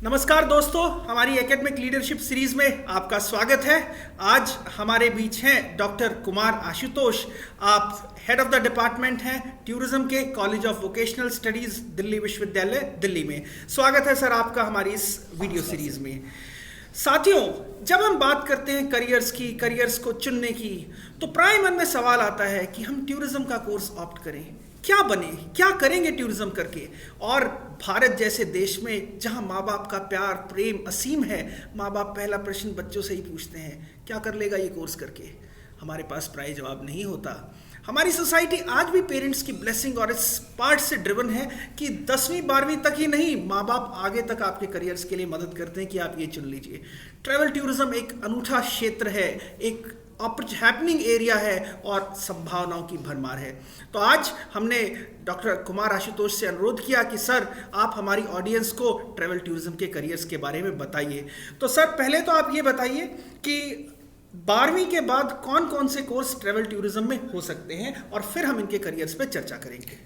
नमस्कार दोस्तों, हमारी एकेडमिक लीडरशिप सीरीज में आपका स्वागत है। आज हमारे बीच हैं डॉक्टर कुमार आशुतोष। आप हेड ऑफ द डिपार्टमेंट हैं टूरिज्म के college of vocational studies Delhi विश्वविद्यालय दिल्ली में। स्वागत है सर आपका हमारी इस वीडियो सीरीज में। साथियों, जब हम बात करते हैं करियर्स को चुनने की, तो प्राय मन में सवाल आता है कि हम टूरिज्म का कोर्स ऑप्ट करें, क्या बने, क्या करेंगे टूरिज्म करके। और भारत जैसे देश में जहां माँ बाप का प्यार प्रेम असीम है, माँ बाप पहला प्रश्न बच्चों से ही पूछते हैं, क्या कर लेगा ये कोर्स करके। हमारे पास प्राय जवाब नहीं होता। हमारी सोसाइटी आज भी पेरेंट्स की ब्लेसिंग और इस पार्ट से ड्रिवन है कि 10वीं 12वीं तक ही नहीं, माँ बाप आगे तक आपके करियर्स के लिए मदद करते हैं कि आप ये चुन लीजिए। ट्रैवल टूरिज्म एक अनूठा क्षेत्र है, एक हैपनिंग एरिया है और संभावनाओं की भरमार है। तो आज हमने डॉक्टर कुमार आशुतोष से अनुरोध किया कि सर आप हमारी ऑडियंस को ट्रैवल टूरिज्म के करियर्स के बारे में बताइए। तो सर पहले तो आप ये बताइए कि 12वीं के बाद कौन कौन से कोर्स ट्रैवल टूरिज्म में हो सकते हैं, और फिर हम इनके करियर्स पे चर्चा करेंगे।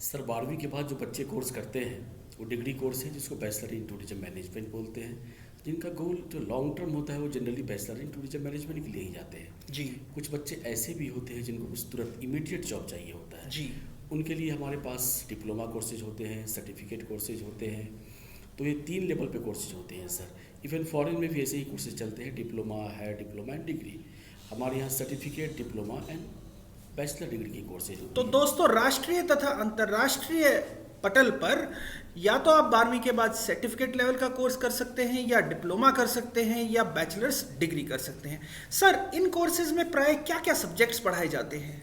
सर 12वीं के बाद जो बच्चे कोर्स करते हैं वो डिग्री कोर्स है, जिसको बैचलर इन टूरिज्म मैनेजमेंट बोलते हैं। जिनका गोल जो लॉन्ग टर्म होता है वो generally bachelor in tourism management के लिए ही जाते हैं जी। कुछ बच्चे ऐसे भी होते हैं जिनको कुछ तुरंत इमीडिएट जॉब चाहिए होता है जी। उनके लिए हमारे पास डिप्लोमा कोर्सेज होते हैं, सर्टिफिकेट कोर्सेज होते हैं। तो ये 3 लेवल पे कोर्सेज होते हैं सर। इवन फॉरेन में भी ऐसे ही कोर्सेज चलते हैं, डिप्लोमा है, डिप्लोमा एंड डिग्री। हमारे यहाँ certificate, diploma and bachelor degree की कोर्सेज होते तो हैं। दोस्तों, राष्ट्रीय तथा अंतर्राष्ट्रीय पटल पर या तो आप 12वीं के बाद सर्टिफिकेट लेवल का कोर्स कर सकते हैं, या डिप्लोमा कर सकते हैं, या बैचलर्स डिग्री कर सकते हैं। सर इन कोर्सेज में प्राय क्या क्या सब्जेक्ट्स पढ़ाए जाते हैं?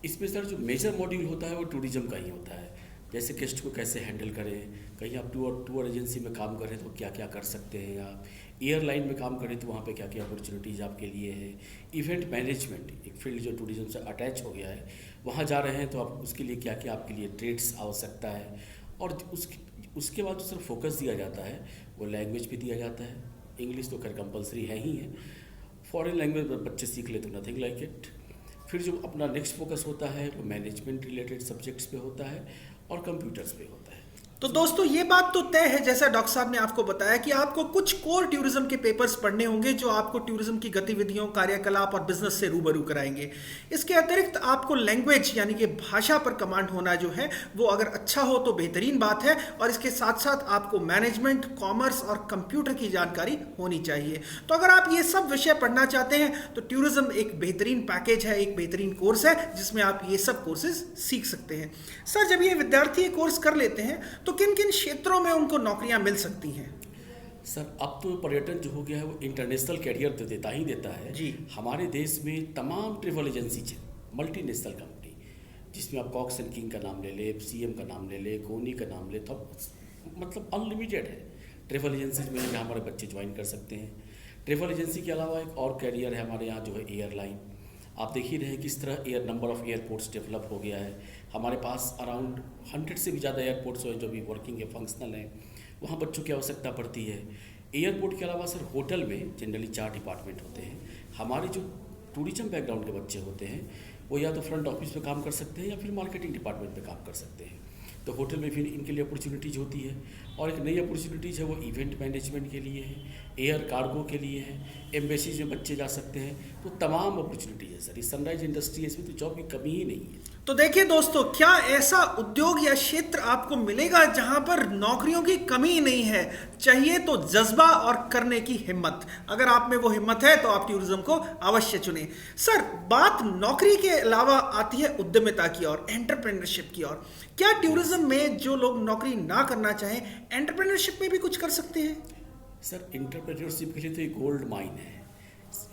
इसमें सर जो मेजर मॉड्यूल होता है वो टूरिज्म का ही होता है। जैसे गेस्ट को कैसे हैंडल करें, कहीं आप टूर एजेंसी में काम करें तो क्या क्या कर सकते हैं, आप एयरलाइन में काम करें तो वहाँ पे क्या क्या अपॉर्चुनिटीज़ आपके लिए है। इवेंट मैनेजमेंट एक फील्ड जो टूरिज्म से अटैच हो गया है, वहाँ जा रहे हैं तो आप उसके लिए क्या क्या आपके लिए ट्रेड्स आवश्यकता है। और उसके बाद जो सर फोकस दिया जाता है वो लैंग्वेज भी दिया जाता है। इंग्लिश तो खैर कंपलसरी है ही है, फॉरेन लैंग्वेज बच्चे सीख ले तो नथिंग लाइक इट। फिर जो अपना नेक्स्ट फोकस होता है वो मैनेजमेंट रिलेटेड सब्जेक्ट्स पे होता है और कंप्यूटर्स पे होता है। तो दोस्तों ये बात तो तय है, जैसा डॉक्टर साहब ने आपको बताया, कि आपको कुछ कोर टूरिज्म के पेपर्स पढ़ने होंगे जो आपको टूरिज्म की गतिविधियों, कार्यकलाप और बिजनेस से रूबरू कराएंगे। इसके अतिरिक्त आपको लैंग्वेज यानी कि भाषा पर कमांड होना जो है वो अगर अच्छा हो तो बेहतरीन बात है, और इसके साथ साथ आपको मैनेजमेंट, कॉमर्स और कंप्यूटर की जानकारी होनी चाहिए। तो अगर आप ये सब विषय पढ़ना चाहते हैं तो टूरिज्म एक बेहतरीन पैकेज है, एक बेहतरीन कोर्स है जिसमें आप ये सब कोर्सेज सीख सकते हैं। सर जब ये विद्यार्थी ये कोर्स कर लेते हैं तो किन किन क्षेत्रों में उनको नौकरियां मिल सकती हैं? सर अब तो पर्यटन जो हो गया है वो इंटरनेशनल कैरियर तो देता ही देता है जी। हमारे देश में तमाम ट्रेवल एजेंसी है, मल्टीनेशनल कंपनी, जिसमें आप कॉक्स एंड किंग का नाम ले ले, सीएम का नाम ले ले, कोनी का नाम ले, तो मतलब अनलिमिटेड है ट्रेवल एजेंसीज में जहाँ हमारे बच्चे ज्वाइन कर सकते हैं। ट्रेवल एजेंसी के अलावा एक और कैरियर है हमारे यहाँ जो है एयरलाइन। आप देख ही रहे हैं किस तरह नंबर ऑफ एयरपोर्ट्स डेवलप हो गया है। हमारे पास अराउंड 100 से भी ज़्यादा एयरपोर्ट्स हैं जो भी वर्किंग है, फंक्शनल हैं, वहाँ बच्चों की आवश्यकता पड़ती है। एयरपोर्ट के अलावा सर होटल में जनरली 4 डिपार्टमेंट होते हैं। हमारे जो टूरिज्म बैकग्राउंड के बच्चे होते हैं वो या तो फ्रंट ऑफिस में काम कर सकते हैं या फिर मार्केटिंग डिपार्टमेंट में काम कर सकते हैं। तो होटल में फिर इनके लिए अपॉर्चुनिटीज़ होती है। और एक नई अपॉर्चुनिटीज़ है वो इवेंट मैनेजमेंट के लिए है, एयर कार्गो के लिए है, एम्बेसीज में बच्चे जा सकते हैं। तो तमाम अपॉर्चुनिटीज़ है सर। इस सनराइज इंडस्ट्री है, इसमें तो जॉब की कमी ही नहीं है। तो देखिए दोस्तों, क्या ऐसा उद्योग या क्षेत्र आपको मिलेगा जहां पर नौकरियों की कमी नहीं है? चाहिए तो जज्बा और करने की हिम्मत। अगर आप में वो हिम्मत है तो आप टूरिज्म को अवश्य चुनें। सर बात नौकरी के अलावा आती है उद्यमिता की और एंटरप्रेन्योरशिप की ओर। क्या टूरिज्म में जो लोग नौकरी ना करना चाहें एंटरप्रेन्योरशिप में भी कुछ कर सकते हैं? सर एंटरप्रेन्योरशिप के लिए तो एक गोल्ड माइन है।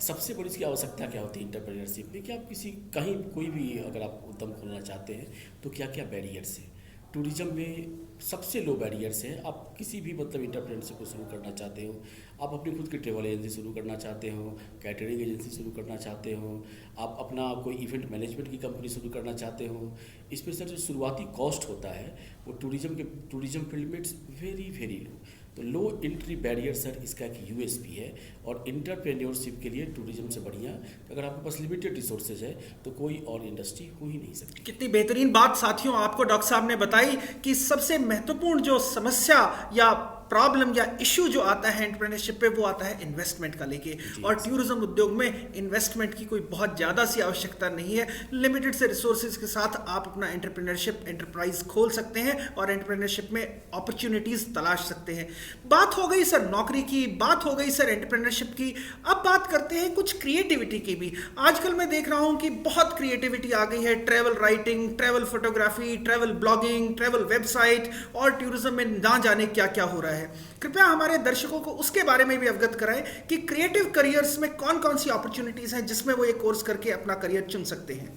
सबसे बड़ी इसकी आवश्यकता क्या होती है एंटरप्रेन्योरशिप में, कि आप कहीं कोई भी अगर आप उद्यम खोलना चाहते हैं तो क्या क्या बैरियर्स है। टूरिज्म में सबसे लो बैरियर्स है। आप किसी भी मतलब एंटरप्रेन्योरशिप को शुरू करना चाहते हो, आप अपनी खुद की ट्रेवल एजेंसी शुरू करना चाहते हो, कैटरिंग एजेंसी शुरू करना चाहते हो, आप अपना कोई इवेंट मैनेजमेंट की कंपनी शुरू करना चाहते हो, इसमें सर जो शुरुआती कॉस्ट होता है वो टूरिज्म फील्ड में इट्स वेरी वेरी लो। तो लो एंट्री बैरियर सर इसका एक यूएसपी है। और एंटरप्रेन्योरशिप के लिए टूरिज्म से बढ़िया, अगर आपके पास लिमिटेड रिसोर्सेज है तो कोई और इंडस्ट्री हो ही नहीं सकती। कितनी बेहतरीन बात साथियों आपको डॉक्टर साहब ने बताई कि सबसे महत्वपूर्ण जो समस्या या प्रॉब्लम या इश्यू जो आता है एंटरप्रेन्योरशिप पे वो आता है इन्वेस्टमेंट का लेके। और टूरिज्म उद्योग में इन्वेस्टमेंट की कोई बहुत ज़्यादा सी आवश्यकता नहीं है। लिमिटेड से रिसोर्सेज के साथ आप अपना एंटरप्रेन्योरशिप एंटरप्राइज खोल सकते हैं और एंटरप्रेन्योरशिप में अपॉर्चुनिटीज तलाश सकते हैं। बात हो गई सर नौकरी की, बात हो गई सर एंटरप्रेन्योरशिप की, अब बात करते हैं कुछ क्रिएटिविटी की भी। आजकल मैं देख रहा हूं कि बहुत क्रिएटिविटी आ गई है, travel writing, travel photography, travel blogging, travel website, और टूरिज्म में ना जाने क्या क्या हो रहा है। कृपया हमारे दर्शकों को उसके बारे में भी अवगत कराएं कि क्रिएटिव करियर्स में कौन कौन सी अपॉर्चुनिटीज हैं जिसमें वो ये कोर्स करके अपना करियर चुन सकते हैं।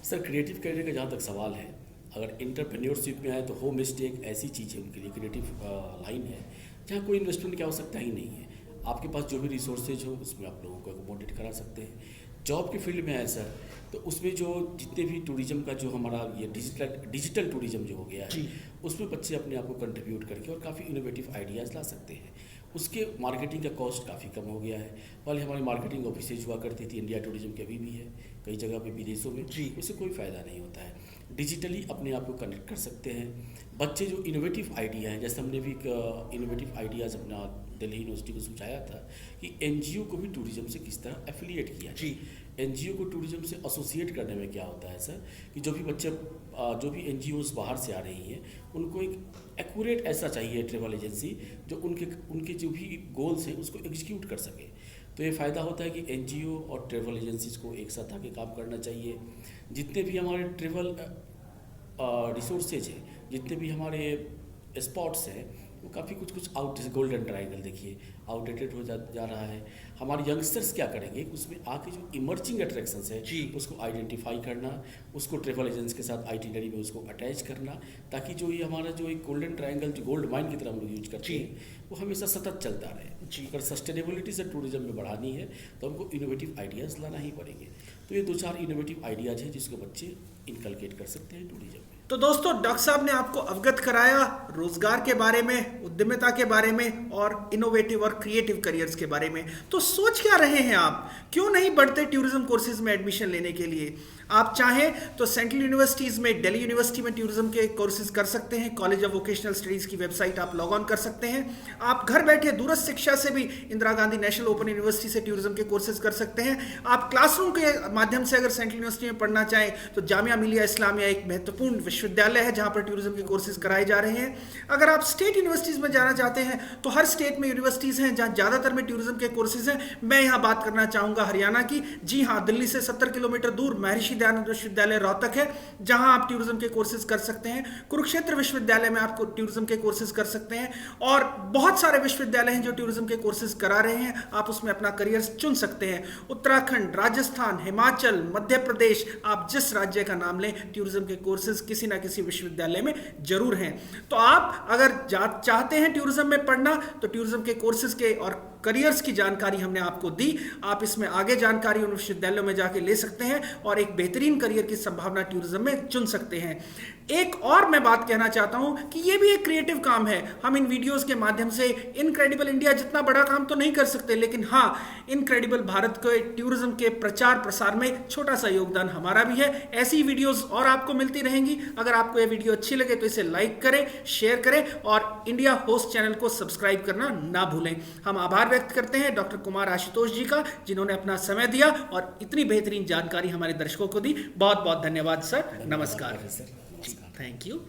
सर क्रिएटिव करियर का जहाँ तक सवाल है, अगर एंटरप्रेन्योरशिप में आए तो होम स्टे एक ऐसी चीज़ है उनके लिए, क्रिएटिव लाइन है जहाँ कोई इन्वेस्टमेंट की आवश्यकता ही नहीं है। आपके पास जो भी रिसोर्सेज हो उसमें आप लोगों को अकोमोडेट करा सकते हैं। जॉब के फील्ड में है सर, तो उसमें जो जितने भी टूरिज्म का जो हमारा ये डिजिटल टूरिज्म जो हो गया है, उसमें बच्चे अपने आप को कंट्रीब्यूट करके और काफ़ी इनोवेटिव आइडियाज़ ला सकते हैं। उसके मार्केटिंग का कॉस्ट काफ़ी कम हो गया है। पहले हमारी मार्केटिंग ऑफिसेज हुआ करती थी, इंडिया टूरिज्म की अभी भी है कई जगह पे विदेशों में, उससे कोई फ़ायदा नहीं होता है। डिजिटली अपने आप को कनेक्ट कर सकते हैं। बच्चे जो इनोवेटिव आइडिया हैं, जैसे हमने भी इनोवेटिव आइडियाज़ अपना दिल्ली यूनिवर्सिटी को सुझाया था कि एनजीओ को भी टूरिज्म से किस तरह एफिलिएट किया जाए। एनजीओ को टूरिज्म से एसोसिएट करने में क्या होता है सर कि जो भी बच्चे जो भी एनजीओज बाहर से आ रही हैं उनको एक एक्यूरेट ऐसा चाहिए ट्रैवल एजेंसी जो उनके जो भी गोल्स हैं उसको एग्जीक्यूट कर सके। तो ये फ़ायदा होता है कि एनजीओ और ट्रैवल एजेंसीज को एक साथ आके काम करना चाहिए। जितने भी हमारे ट्रैवल रिसोर्सेज हैं, जितने भी हमारे स्पॉट्स हैं, वो काफ़ी कुछ आउट, जैसे गोल्डन ट्रायंगल देखिए आउटडेटेड हो जा रहा है। हमारे यंगस्टर्स क्या करेंगे, उसमें आके जो इमर्जिंग अट्रैक्शंस है उसको आइडेंटिफाई करना, उसको ट्रैवल एजेंसी के साथ आइटिनरी में उसको अटैच करना, ताकि जो ये हमारा जो एक गोल्डन ट्रायंगल जो गोल्ड माइन की तरह हम लोग यूज करते हैं वो हमेशा सतत चलता रहे। अगर सस्टेनेबिलिटी से टूरिज्म में बढ़ानी है तो हमको इनोवेटिव आइडियाज़ लाना ही पड़ेंगे। तो ये 2-4 इनोवेटिव आइडियाज़ हैं जिसको बच्चे इनकलकेट कर सकते हैं टूरिज्म में। तो दोस्तों डॉक्टर साहब ने आपको अवगत कराया रोजगार के बारे में, उद्यमिता के बारे में और इनोवेटिव और क्रिएटिव करियर्स के बारे में। तो सोच क्या रहे हैं आप, क्यों नहीं बढ़ते टूरिज्म कोर्सेज में एडमिशन लेने के लिए? आप चाहें तो सेंट्रल यूनिवर्सिटीज़ में, दिल्ली यूनिवर्सिटी में टूरिज्म के कोर्सेज कर सकते हैं। कॉलेज ऑफ वोकेशनल स्टडीज़ की वेबसाइट आप लॉग ऑन कर सकते हैं। आप घर बैठे दूरस्थ शिक्षा से भी Indira Gandhi national open university से टूरिज्म के कोर्सेज कर सकते हैं। आप क्लासरूम के माध्यम से अगर सेंट्रल यूनिवर्सिटी में पढ़ना चाहें तो जामिया मिलिया इस्लामिया एक महत्वपूर्ण विश्वविद्यालय है जहाँ पर टूरिज्म के कोर्सेज कराए जा रहे हैं। अगर आप स्टेट यूनिवर्सिटीज़ में जाना चाहते हैं तो हर स्टेट में यूनिवर्सिटीज़ हैं जहाँ ज़्यादातर में टूरिज्म के कोर्सेज हैं। मैं यहाँ बात करना चाहूँगा हरियाणा की। जी हाँ, दिल्ली से 70 किलोमीटर दूर महर्षि दयानंद विश्वविद्यालय रोहतक है जहां आप टूरिज्म के कोर्सेज कर सकते हैं। कुरुक्षेत्र विश्वविद्यालय में आपको टूरिज्म के कोर्सेज कर सकते हैं और बहुत सारे विश्वविद्यालय हैं जो टूरिज्म के कोर्सेज करा रहे हैं। आप उसमें अपना करियर चुन सकते हैं। उत्तराखंड, राजस्थान, हिमाचल, मध्य प्रदेश, आप जिस राज्य का नाम लें, टूरिज्म के कोर्सेज किसी ना किसी विश्वविद्यालय में जरूर हैं। तो आप अगर चाहते हैं टूरिज्म में पढ़ना तो टूरिज्म के कोर्सेज के और करियर्स की जानकारी हमने आपको दी। आप इसमें आगे जानकारी उन विश्वविद्यालयों में जाके ले सकते हैं और एक बेहतरीन करियर की संभावना टूरिज्म में चुन सकते हैं। एक और मैं बात कहना चाहता हूं कि ये भी एक क्रिएटिव काम है। हम इन वीडियोस के माध्यम से इनक्रेडिबल इंडिया जितना बड़ा काम तो नहीं कर सकते, लेकिन हाँ, इनक्रेडिबल भारत के टूरिज्म के प्रचार प्रसार में छोटा सा योगदान हमारा भी है। ऐसी वीडियोस और आपको मिलती रहेंगी। अगर आपको ये वीडियो अच्छी लगे तो इसे लाइक करें, शेयर करें और इंडिया होस्ट चैनल को सब्सक्राइब करना ना भूलें। हम आभार व्यक्त करते हैं डॉक्टर कुमार आशुतोष जी का, जिन्होंने अपना समय दिया और इतनी बेहतरीन जानकारी हमारे दर्शकों को दी। बहुत बहुत धन्यवाद सर। नमस्कार। Sir thank you.